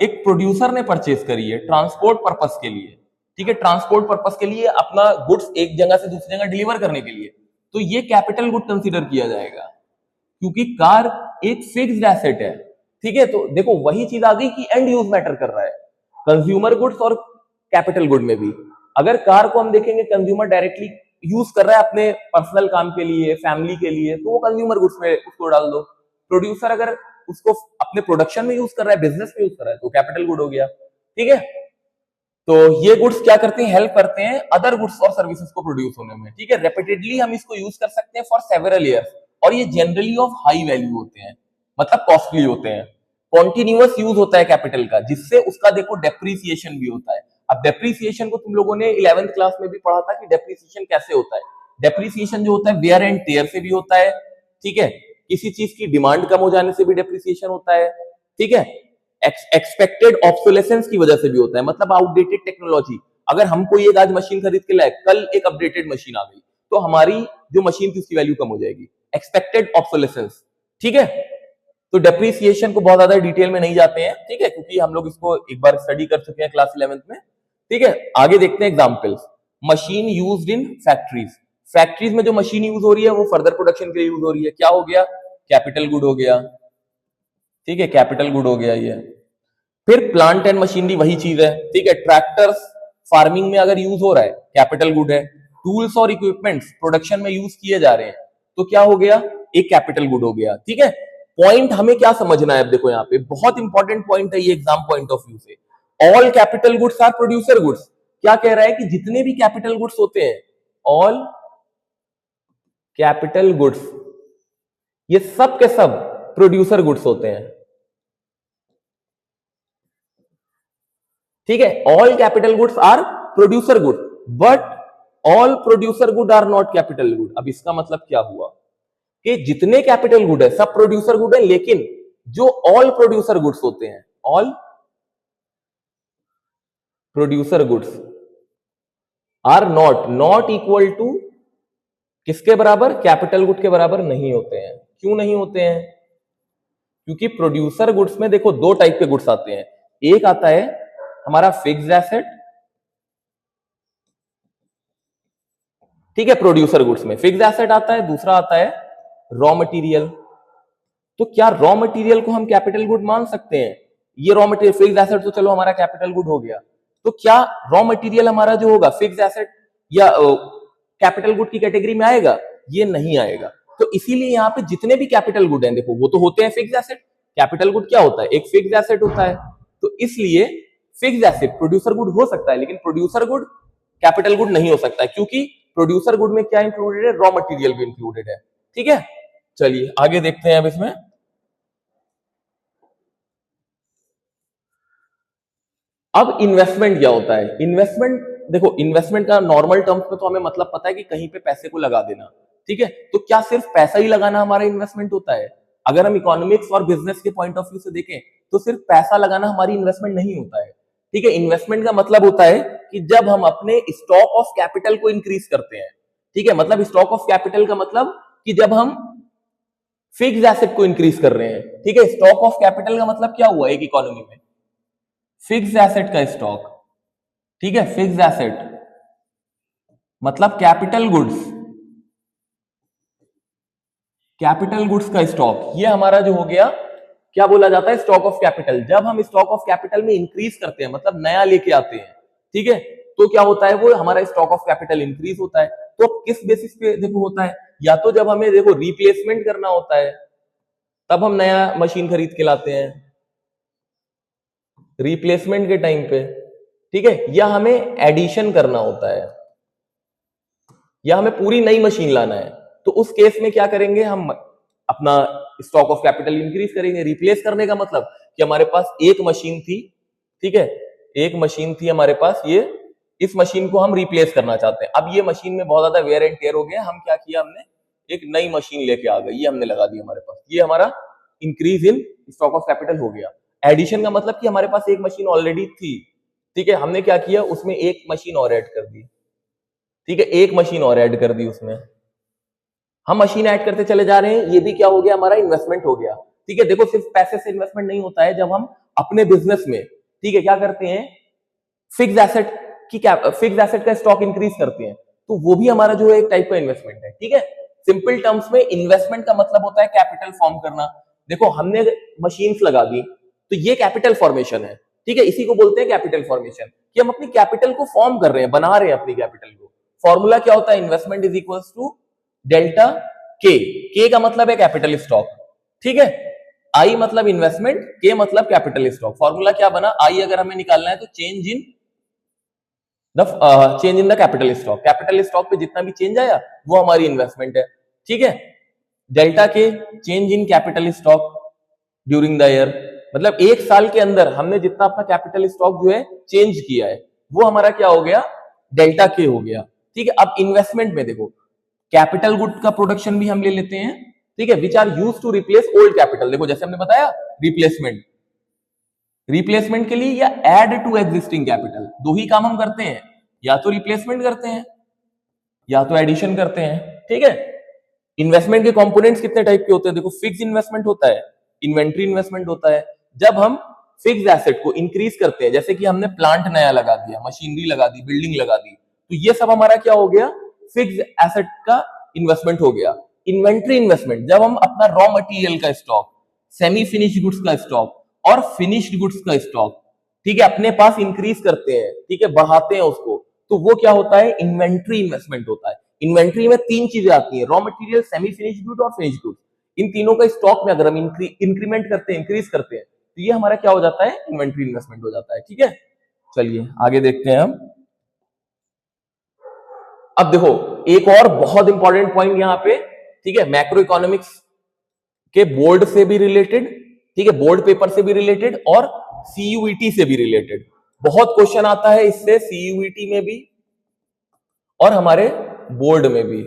Speaker 1: एक प्रोड्यूसर ने परचेस करी है ट्रांसपोर्ट पर्पस के लिए, ठीक है, ट्रांसपोर्ट पर्पस के लिए अपना गुड्स एक जगह से दूसरी जगह डिलीवर करने के लिए, तो ये कैपिटल गुड कंसीडर किया जाएगा, क्योंकि कार एक फिक्स्ड एसेट है। ठीक है, तो देखो वही चीज आ गई कि एंड यूज मैटर कर रहा है कंज्यूमर गुड्स और कैपिटल गुड में भी। अगर कार को हम देखेंगे कंज्यूमर डायरेक्टली यूज कर रहा है अपने पर्सनल काम के लिए, फैमिली के लिए, तो वो कंज्यूमर गुड्स में उसको डाल दो। प्रोड्यूसर अगर उसको अपने प्रोडक्शन में यूज कर रहा है, बिजनेस में यूज कर रहा है, तो कैपिटल गुड हो गया। ठीक है, तो ये गुड्स क्या करते हैं, हेल्प करते हैं अदर गुड्स और सर्विसेज को प्रोड्यूस होने में। ठीक है, रेपिटेडली हम इसको यूज कर सकते हैं फॉर सेवरल ईयर्स, और ये जनरली ऑफ हाई वैल्यू होते हैं, मतलब कॉस्टली होते हैं। कॉन्टिन्यूअस यूज होता है कैपिटल का, जिससे उसका देखो डेप्रिसिएशन भी होता है। अब डेप्रिसिएशन को तुम लोगों ने 11th क्लास में भी पढ़ा था कि डेप्रिसिएशन कैसे होता है। डेप्रिसिएशन जो होता है वेयर एंड टेयर से भी होता है। ठीक है, किसी चीज की डिमांड कम हो जाने से भी डेप्रिसिएशन होता है। ठीक है, एक्सपेक्टेड ऑब्सोलेसेंस की वजह से भी होता है, मतलब आउटडेटेड टेक्नोलॉजी। अगर हम कोई एक आज मशीन खरीद के लाए, कल एक अपडेटेड मशीन आ गई, तो हमारी जो मशीन थी उसकी वैल्यू कम हो जाएगी, एक्सपेक्टेड ऑब्सोलेसेंस। ठीक है, तो डेप्रिसिएशन को बहुत ज्यादा डिटेल में नहीं जाते हैं, ठीक है, क्योंकि हम लोग इसको एक बार स्टडी कर चुके हैं क्लास 11th में। ठीक है, आगे देखते हैं examples. Machine used in factories, factories में जो मशीन यूज हो रही है वो फर्दर प्रोडक्शन के लिए यूज हो रही है, क्या हो गया, कैपिटल गुड हो गया। ठीक है, कैपिटल गुड हो गया ये। फिर प्लांट एंड मशीनरी वही चीज है। ठीक है, ट्रैक्टर्स फार्मिंग में अगर यूज हो रहा है, कैपिटल गुड है। टूल्स और इक्विपमेंट्स प्रोडक्शन में यूज किए जा रहे हैं, तो क्या हो गया, एक कैपिटल गुड हो गया। ठीक है, पॉइंट हमें क्या समझना है, अब देखो यहाँ पे बहुत इंपॉर्टेंट पॉइंट है ये एग्जाम पॉइंट ऑफ व्यू से। All capital goods are producer goods. क्या कह रहा है कि जितने भी कैपिटल गुड्स होते हैं, ऑल कैपिटल गुड्स, ये सब के सब प्रोड्यूसर गुड्स होते हैं। ठीक है, all capital goods are producer good, but all producer good are not capital good. अब इसका मतलब क्या हुआ कि जितने कैपिटल गुड है सब प्रोड्यूसर गुड है, लेकिन जो ऑल प्रोड्यूसर गुड्स होते हैं, all producer goods are not equal to किसके बराबर, कैपिटल गुड के बराबर नहीं होते हैं। क्यों नहीं होते हैं, क्योंकि प्रोड्यूसर गुड्स में देखो दो टाइप के गुड्स आते हैं। एक आता है हमारा फिक्स्ड एसेट, ठीक है, प्रोड्यूसर गुड्स में फिक्स्ड एसेट आता है, दूसरा आता है रॉ मटेरियल। तो क्या रॉ मटेरियल को हम कैपिटल गुड मान सकते हैं, ये रॉ मटेरियल, फिक्स्ड एसेट तो चलो हमारा कैपिटल गुड हो गया, तो क्या रॉ मटेरियल हमारा जो होगा फिक्स्ड एसेट या कैपिटल गुड की कैटेगरी में आएगा, ये नहीं आएगा। तो इसीलिए यहाँ पे जितने भी कैपिटल गुड हैं, देखो वो तो होते हैं फिक्स्ड एसेट, कैपिटल गुड क्या होता है, एक फिक्स्ड एसेट होता है। तो इसलिए फिक्स्ड एसेट प्रोड्यूसर गुड हो सकता है, लेकिन प्रोड्यूसर गुड कैपिटल गुड नहीं हो सकता है, क्योंकि प्रोड्यूसर गुड में क्या इंक्लूडेड है, रॉ मटेरियल भी इंक्लूडेड है। ठीक है, चलिए आगे देखते हैं अब इसमें। अब इन्वेस्टमेंट क्या होता है, इन्वेस्टमेंट देखो, इन्वेस्टमेंट का नॉर्मल टर्म्स में तो हमें मतलब पता है कि कहीं पे पैसे को लगा देना। ठीक है, तो क्या सिर्फ पैसा ही लगाना हमारा इन्वेस्टमेंट होता है? अगर हम इकोनॉमिक्स और बिजनेस के पॉइंट ऑफ व्यू से देखें तो सिर्फ पैसा लगाना हमारी इन्वेस्टमेंट नहीं होता है। ठीक है, इन्वेस्टमेंट का मतलब होता है कि जब हम अपने स्टॉक ऑफ कैपिटल को इंक्रीज करते हैं। ठीक है, मतलब स्टॉक ऑफ कैपिटल का मतलब कि जब हम फिक्स्ड एसेट को इंक्रीज कर रहे हैं। ठीक है, स्टॉक ऑफ कैपिटल का मतलब क्या हुआ एक इकोनॉमी में, फिक्स्ड एसेट का स्टॉक। ठीक है, फिक्स्ड एसेट मतलब कैपिटल गुड्स, कैपिटल गुड्स का स्टॉक, ये हमारा जो हो गया क्या बोला जाता है, स्टॉक ऑफ कैपिटल। जब हम स्टॉक ऑफ कैपिटल में इंक्रीज करते हैं, मतलब नया लेके आते हैं, ठीक है, तो क्या होता है, वो हमारा स्टॉक ऑफ कैपिटल इंक्रीज होता है। तो किस बेसिस पे देखो होता है, या तो जब हमें देखो रिप्लेसमेंट करना होता है, तब हम नया मशीन खरीद के लाते हैं रिप्लेसमेंट के टाइम पे। ठीक है, या हमें एडिशन करना होता है, या हमें पूरी नई मशीन लाना है, तो उस केस में क्या करेंगे, हम अपना स्टॉक ऑफ कैपिटल इंक्रीज करेंगे। रिप्लेस करने का मतलब कि हमारे पास एक मशीन थी, ठीक है, एक मशीन थी हमारे पास, ये इस मशीन को हम रिप्लेस करना चाहते हैं। अब ये मशीन में बहुत ज्यादा वेयर एंड टेयर हो गया, हम क्या किया, हमने एक नई मशीन लेके आ गई, ये हमने लगा दी हमारे पास, ये हमारा increase in stock of capital हो गया। एडिशन का मतलब कि हमारे पास एक मशीन ऑलरेडी थी, ठीक है, हमने क्या किया, उसमें एक मशीन और ऐड कर दी। ठीक है, एक मशीन और ऐड कर दी उसमें, हम मशीन ऐड करते चले जा रहे हैं, ये भी क्या हो गया, हमारा इन्वेस्टमेंट हो गया। ठीक है, देखो सिर्फ पैसे से इन्वेस्टमेंट नहीं होता है, जब हम अपने बिजनेस में, ठीक है, क्या करते हैं, फिक्स्ड एसेट का स्टॉक इंक्रीज करते हैं, तो वो भी हमारा जो है एक टाइप का इन्वेस्टमेंट है। ठीक है, सिंपल टर्म्स में इन्वेस्टमेंट का मतलब होता है कैपिटल फॉर्म करना। देखो हमने मशीन्स लगा दी, तो ये कैपिटल फॉर्मेशन है। ठीक है, इसी को बोलते हैं कैपिटल फॉर्मेशन, कि हम अपनी कैपिटल को फॉर्म कर रहे हैं, बना रहे हैं अपनी कैपिटल को। फॉर्मूला क्या होता है, investment is equals to delta K, K का मतलब है कैपिटल स्टॉक। ठीक है, आई मतलब इन्वेस्टमेंट, के मतलब कैपिटल स्टॉक। फॉर्मूला क्या बना, आई अगर हमें निकालना है तो change in the capital stock. Capital stock पे जितना भी चेंज आया वो हमारी इन्वेस्टमेंट है, ठीक है। डेल्टा के change in capital stock during the year, मतलब एक साल के अंदर हमने जितना अपना कैपिटल स्टॉक जो है चेंज किया है वो हमारा क्या हो गया, डेल्टा के हो गया, ठीक है। अब इन्वेस्टमेंट में देखो, कैपिटल गुड का प्रोडक्शन भी हम ले लेते हैं, ठीक है, which are use to replace old capital. देखो जैसे हमने बताया रिप्लेसमेंट के लिए या एड टू एग्जिस्टिंग कैपिटल, दो ही काम हम करते हैं, या तो रिप्लेसमेंट करते हैं या तो एडिशन करते हैं, ठीक है। इन्वेस्टमेंट के कंपोनेंट्स कितने टाइप के होते हैं, देखो फिक्स इन्वेस्टमेंट होता है, इन्वेंट्री इन्वेस्टमेंट होता है। जब हम फिक्स एसेट को इंक्रीज करते हैं, जैसे कि हमने प्लांट नया लगा दिया, मशीनरी लगा दी, बिल्डिंग लगा दी, तो ये सब हमारा क्या हो गया, फिक्स एसेट का इन्वेस्टमेंट हो गया। इन्वेंट्री इन्वेस्टमेंट, जब हम अपना रॉ मटेरियल का स्टॉक, सेमी फिनिश्ड गुड्स का स्टॉक और फिनिश्ड गुड्स का स्टॉक, ठीक है, अपने पास इंक्रीज करते हैं, ठीक है, बढ़ाते हैं उसको, तो वो क्या होता है, इन्वेंट्री इन्वेस्टमेंट होता है। इन्वेंट्री में तीन चीजें आती हैं, raw material, semi finished good और फिनिश्ड गुड। इन तीनों का स्टॉक में अगर हम इंक्रीमेंट करते हैं, इंक्रीज करते हैं, तो ये हमारा क्या हो जाता है, इन्वेंट्री इन्वेस्टमेंट हो जाता है, ठीक है। चलिए आगे देखते हैं हम। अब देखो एक और बहुत इंपॉर्टेंट पॉइंट यहां पे, ठीक है, मैक्रो इकोनॉमिक्स के बोर्ड से भी रिलेटेड, ठीक है, बोर्ड पेपर से भी रिलेटेड और सीयूईटी से भी रिलेटेड। बहुत क्वेश्चन आता है इससे सीयूईटी में भी और हमारे बोर्ड में भी।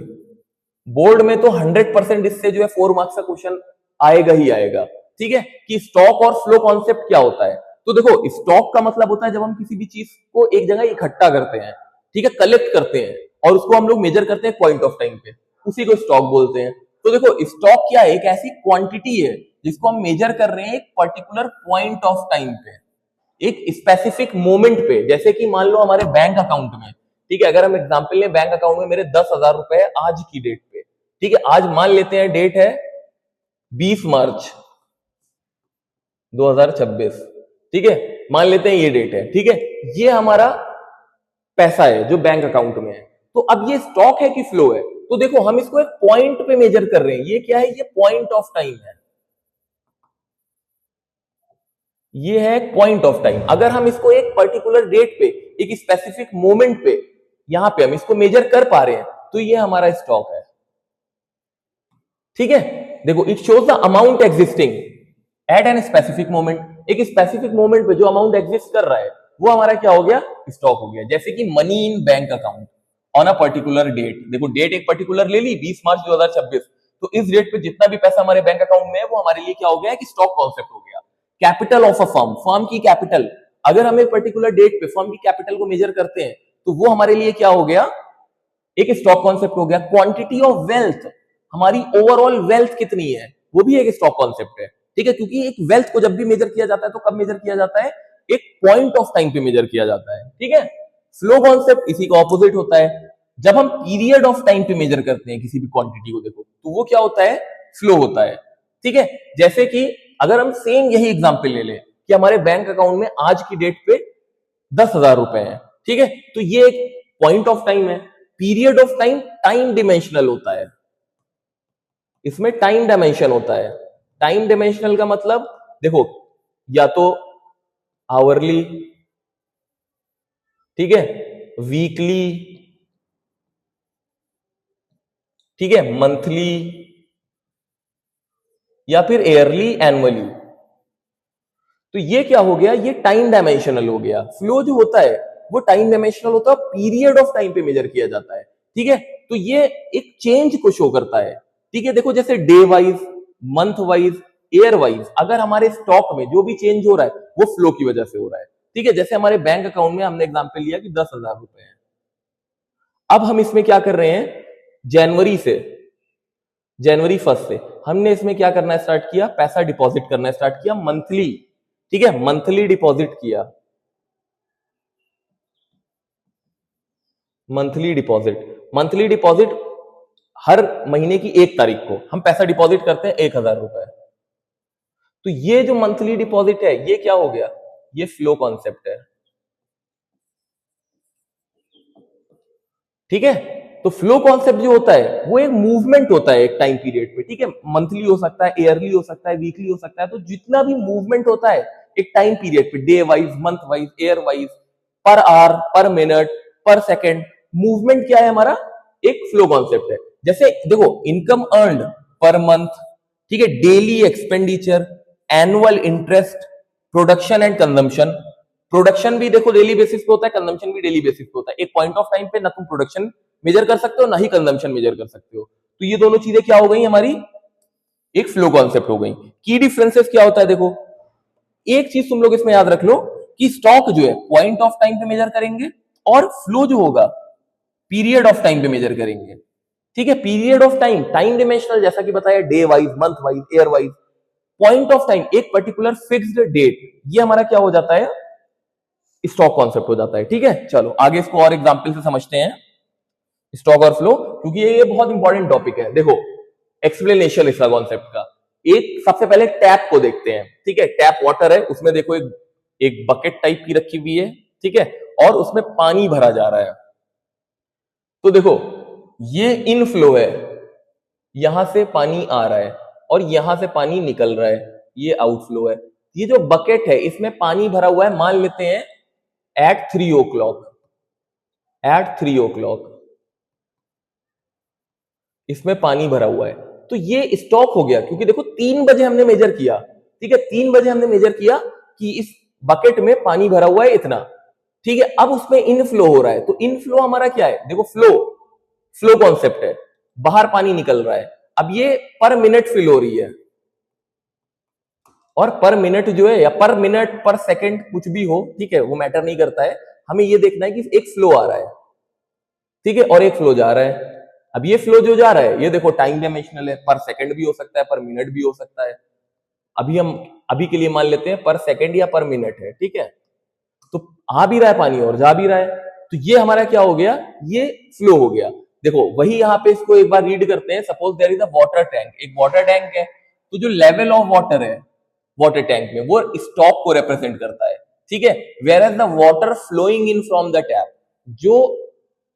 Speaker 1: बोर्ड में तो 100% इससे जो है 4 मार्क्स का क्वेश्चन आएगा ही आएगा, ठीक है, कि स्टॉक और फ्लो कॉन्सेप्ट क्या होता है। तो देखो स्टॉक का मतलब होता है जब हम किसी भी चीज को एक जगह इकट्ठा करते हैं, ठीक है, कलेक्ट करते हैं और उसको हम लोग मेजर करते हैं पॉइंट ऑफ टाइम पे, उसी को स्टॉक बोलते हैं। तो देखो स्टॉक क्या है, एक ऐसी क्वांटिटी है जिसको हम मेजर कर रहे हैं एक पर्टिकुलर पॉइंट ऑफ टाइम पे, एक स्पेसिफिक मोमेंट पे। जैसे कि मान लो हमारे बैंक अकाउंट में, ठीक है, अगर हम एग्जांपल लें, बैंक अकाउंट में मेरे 10,000 रुपए आज की डेट पे, ठीक है, आज मान लेते हैं डेट है 20 मार्च 2026, ठीक है, मान लेते हैं ये डेट है, ठीक है, ये हमारा पैसा है जो बैंक अकाउंट में है। तो अब ये स्टॉक है कि फ्लो है, तो देखो हम इसको एक पॉइंट पे मेजर कर रहे हैं, ये क्या है, ये पॉइंट ऑफ टाइम है, ये है पॉइंट ऑफ टाइम। अगर हम इसको एक पर्टिकुलर डेट पे, एक स्पेसिफिक मोमेंट पे, यहां पे हम इसको मेजर कर पा रहे हैं, तो ये हमारा स्टॉक है, ठीक है। देखो it shows the amount existing at an specific moment. एक स्पेसिफिक मोमेंट पे जो अमाउंट एग्जिस्ट कर रहा है वो हमारा क्या हो गया, स्टॉक हो गया। जैसे कि money in bank account on a particular date, देखो डेट एक पर्टिकुलर ले ली 20 मार्च 2026, तो इस डेट पे जितना भी पैसा हमारे बैंक अकाउंट में है वो हमारे लिए क्या हो गया कि स्टॉक कॉन्सेप्ट हो गया। Capital of a firm, firm की कैपिटल, अगर हम एक पर्टिकुलर डेट पे फर्म की कैपिटल को मेजर करते हैं तो वो हमारे लिए क्या हो गया, एक स्टॉक कॉन्सेप्ट हो गया। क्वांटिटी ऑफ वेल्थ, हमारी ओवरऑल वेल्थ कितनी है, वो भी एक स्टॉक कॉन्सेप्ट है, ठीक है, क्योंकि एक वेल्थ को जब भी मेजर किया जाता है तो कब मेजर किया जाता है, एक पॉइंट ऑफ टाइम पे मेजर किया जाता है, ठीक है। फ्लो कॉन्सेप्ट इसी का ऑपोजिट होता है, जब हम पीरियड ऑफ टाइम पे मेजर करते हैं किसी भी क्वांटिटी को, देखो तो वो क्या होता है, फ्लो होता है, ठीक है। जैसे कि अगर हम सेम यही एग्जांपल ले लें कि हमारे बैंक अकाउंट में आज की डेट पे 10,000 रुपए हैं, ठीक है, तो ये एक पॉइंट ऑफ टाइम है। Period of time time dimensional होता है, इसमें टाइम डायमेंशन होता है। टाइम डायमेंशनल का मतलब देखो या तो आवरली, ठीक है, वीकली, ठीक है, मंथली या फिर ईयरली, एनुअली। तो ये क्या हो गया, ये टाइम डायमेंशनल हो गया। फ्लो जो होता है वो टाइम डायमेंशनल होता है, पीरियड ऑफ टाइम पे मेजर किया जाता है, ठीक है। तो ये एक चेंज को शो करता है, ठीक है। देखो जैसे day wise, month wise, year wise, अगर हमारे स्टॉक में जो भी चेंज हो रहा है वो फ्लो की वजह से हो रहा है, ठीक है। जैसे हमारे बैंक अकाउंट में हमने एग्जांपल लिया कि 10,000 रुपए हैं, अब हम इसमें क्या कर रहे हैं, जनवरी से, जनवरी 1 से हमने इसमें क्या करना स्टार्ट किया, पैसा डिपॉजिट करना स्टार्ट किया मंथली, ठीक है, मंथली डिपॉजिट किया, मंथली डिपॉजिट, मंथली डिपॉजिट हर महीने की 1 तारीख को हम पैसा डिपॉजिट करते हैं 1,000 रुपए। तो ये जो मंथली डिपॉजिट है ये क्या हो गया, ये फ्लो कॉन्सेप्ट है, ठीक है। तो फ्लो कॉन्सेप्ट जो होता है वो एक मूवमेंट होता है एक टाइम पीरियड पे, ठीक है, मंथली हो सकता है, ईयरली हो सकता है, वीकली हो सकता है। तो जितना भी मूवमेंट होता है एक टाइम पीरियड पे, day wise, month wise, year wise, per hour, पर मिनट, पर सेकेंड, मूवमेंट क्या है हमारा, एक फ्लो कॉन्सेप्ट है। जैसे देखो, इनकम अर्न्ड पर मंथ, ठीक है, daily expenditure, annual interest, production and consumption. Production भी देखो डेली बेसिस पे होता है, कंजम्पशन भी डेली बेसिस पे होता है। एक पॉइंट ऑफ टाइम पे ना तुम प्रोडक्शन मेजर कर सकते हो ना ही कंजम्पशन मेजर कर सकते हो। तो ये दोनों चीजें क्या हो गई हमारी, एक फ्लो कॉन्सेप्ट हो गई। की डिफरेंसेस क्या होता है, देखो एक चीज तुम लोग इसमें याद रख लो कि स्टॉक जो है पॉइंट ऑफ टाइम पे मेजर करेंगे और फ्लो जो होगा पीरियड ऑफ टाइम पे मेजर करेंगे, ठीक है। Period of time, time dimensional, जैसा कि बताया, day wise, month wise, year wise. Point of time, एक पर्टिकुलर फिक्स्ड डेट, ये हमारा क्या हो जाता है, स्टॉक कॉन्सेप्ट हो जाता है, ठीक है। चलो आगे इसको और एग्जांपल से समझते हैं, स्टॉक और फ्लो, क्योंकि ये बहुत इंपॉर्टेंट टॉपिक है। देखो एक्सप्लेनेशन इसका कॉन्सेप्ट का, एक सबसे पहले टैप को देखते हैं, ठीक है। टैप वाटर है, उसमें देखो एक बकेट टाइप की रखी हुई है, ठीक है, और उसमें पानी भरा जा रहा है। तो देखो ये इनफ्लो है, यहां से पानी आ रहा है और यहां से पानी निकल रहा है, ये आउटफ्लो है। ये जो बकेट है इसमें पानी भरा हुआ है, मान लेते हैं एट 3 o'clock, एट 3 o'clock इसमें पानी भरा हुआ है। तो ये स्टॉक हो गया, क्योंकि देखो 3 बजे हमने मेजर किया, ठीक है, 3 बजे हमने मेजर किया कि इस बकेट में पानी भरा हुआ है इतना, ठीक है। अब उसमें इनफ्लो हो रहा है, तो इनफ्लो हमारा क्या है, देखो फ्लो, फ्लो कॉन्सेप्ट है, बाहर पानी निकल रहा है। अब ये पर मिनट फिल हो रही है, और पर मिनट जो है या पर मिनट पर सेकंड कुछ भी हो, ठीक है, वो मैटर नहीं करता है। हमें ये देखना है कि एक फ्लो आ रहा है, ठीक है, और एक फ्लो जा रहा है। अब ये फ्लो जो जा रहा है ये देखो टाइम डायमेंशनल है, पर सेकंड भी हो सकता है, पर मिनट भी हो सकता है। अभी के लिए मान लेते हैं पर सेकंड या पर मिनट है, ठीक है। तो आ भी रहा है पानी और जा भी रहा है, तो ये हमारा क्या हो गया, ये फ्लो हो गया। देखो वही यहाँ पे इसको एक बार रीड करते हैं। Suppose there is a water tank, एक वाटर टैंक है, तो जो लेवल ऑफ वाटर है वाटर टैंक में वो स्टॉक को रिप्रेजेंट करता है, ठीक है। Whereas the water flowing in from the tap, जो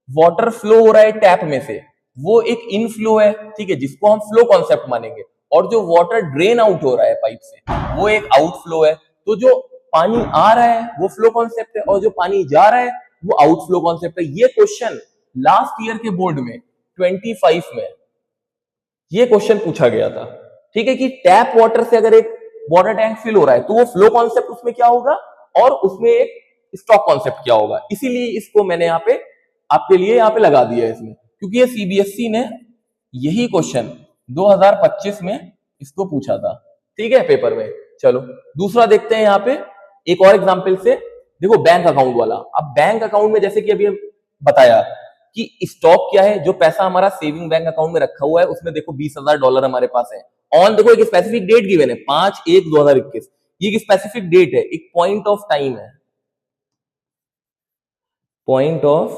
Speaker 1: वाटर फ्लो हो रहा है टैप में से वो एक इनफ्लो है, ठीक है, जिसको हम फ्लो कॉन्सेप्ट मानेंगे। और जो वाटर ड्रेन आउट हो रहा है पाइप से वो एक आउटफ्लो है। तो जो पानी आ रहा है वो फ्लो कॉन्सेप्ट है और जो पानी जा रहा है वो आउटफ्लो कॉन्सेप्ट है। ये क्वेश्चन लास्ट ईयर के बोर्ड में 25 में ये क्वेश्चन पूछा गया था, ठीक है, कि टैप वाटर से अगर एक वाटर टैंक फिल हो रहा है तो वो फ्लो कॉन्सेप्ट उसमें क्या होगा और उसमें एक स्टॉक कॉन्सेप्ट क्या होगा। इसीलिए इसको मैंने यहाँ पे आपके लिए यहाँ पे लगा दिया है इसमें, क्योंकि ये सीबीएसई ने यही क्वेश्चन 2025 में इसको पूछा था, ठीक है, पेपर में। चलो दूसरा देखते हैं यहाँ पे एक और एग्जांपल से। देखो बैंक अकाउंट वाला, अब बैंक अकाउंट में जैसे कि अभी बताया कि स्टॉक क्या है, जो पैसा हमारा सेविंग बैंक अकाउंट में रखा हुआ है उसमें देखो $20,000 हमारे पास है। ऑन देखो एक स्पेसिफिक डेट गिवन है 5/1/2021, ये एक स्पेसिफिक डेट है, एक पॉइंट ऑफ टाइम है, पॉइंट ऑफ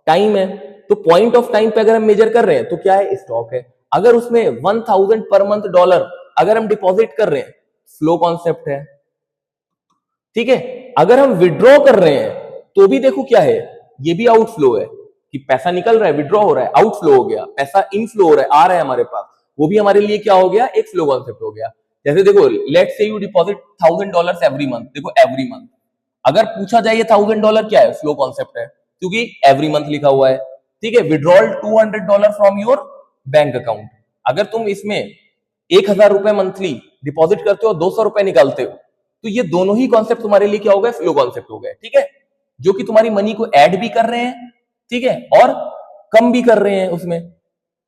Speaker 1: टाइम है। तो पॉइंट ऑफ टाइम पे अगर हम मेजर कर रहे हैं तो क्या है, स्टॉक है। अगर उसमें 1000 पर मंथ डॉलर अगर हम डिपॉजिट कर रहे हैं, फ्लो कॉन्सेप्ट है, ठीक है। अगर हम विड्रॉ कर रहे हैं तो भी देखो क्या है, ये भी आउटफ्लो है, कि पैसा निकल रहा है, विड्रॉ हो रहा है, आउटफ्लो हो गया। पैसा इनफ्लो हो रहा है, आ रहा है हमारे पास, वो भी हमारे लिए क्या हो गया, एक फ्लो कॉन्सेप्ट हो गया। जैसे देखो let's say you deposit $1000 every month, देखो एवरी मंथ अगर पूछा जाए ये $1000 क्या है, फ्लो कॉन्सेप्ट है, क्योंकि एवरी मंथ लिखा हुआ है, ठीक है। Withdrawal $200 from your bank account, अगर तुम इसमें ₹1000 मंथली डिपॉजिट करते हो, ₹200 निकालते हो, तो ये दोनों ही कॉन्सेप्ट तुम्हारे लिए क्या हो गए, फ्लो कॉन्सेप्ट हो गए, ठीक है, जो कि तुम्हारी मनी को ऐड भी कर रहे हैं, ठीक है, और कम भी कर रहे हैं उसमें,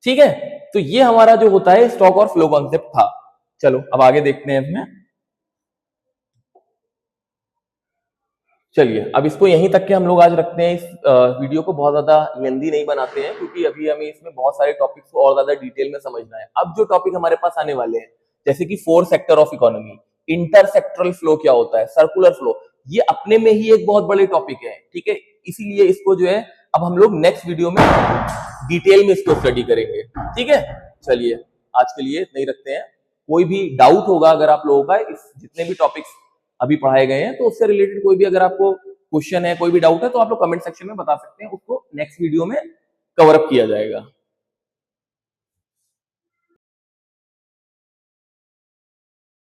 Speaker 1: ठीक है। तो ये हमारा जो होता है स्टॉक और फ्लो कॉन्सेप्ट था। चलो अब आगे देखते हैं इसमें। चलिए अब इसको यहीं तक के हम लोग आज रखते हैं। इस वीडियो को बहुत ज्यादा लेंदी नहीं बनाते हैं, क्योंकि अभी हमें इसमें बहुत सारे टॉपिक्स को और ज्यादा डिटेल में समझना है। अब जो टॉपिक हमारे पास आने वाले हैं, जैसे कि 4 सेक्टर ऑफ इकोनॉमी, इंटरसेक्टरल फ्लो क्या होता है, सर्कुलर फ्लो, ये अपने में ही एक बहुत बड़े टॉपिक है, ठीक है। इसीलिए इसको जो है अब हम लोग नेक्स्ट वीडियो में डिटेल में इसको स्टडी करेंगे, ठीक है। चलिए आज के लिए इतना ही रखते हैं। कोई भी डाउट होगा अगर आप लोगों का इस जितने भी टॉपिक्स अभी पढ़ाए गए हैं, तो उससे रिलेटेड कोई भी अगर आपको क्वेश्चन है, कोई भी डाउट है, तो आप लोग कमेंट सेक्शन में बता सकते हैं, उसको नेक्स्ट वीडियो में कवर अप किया जाएगा।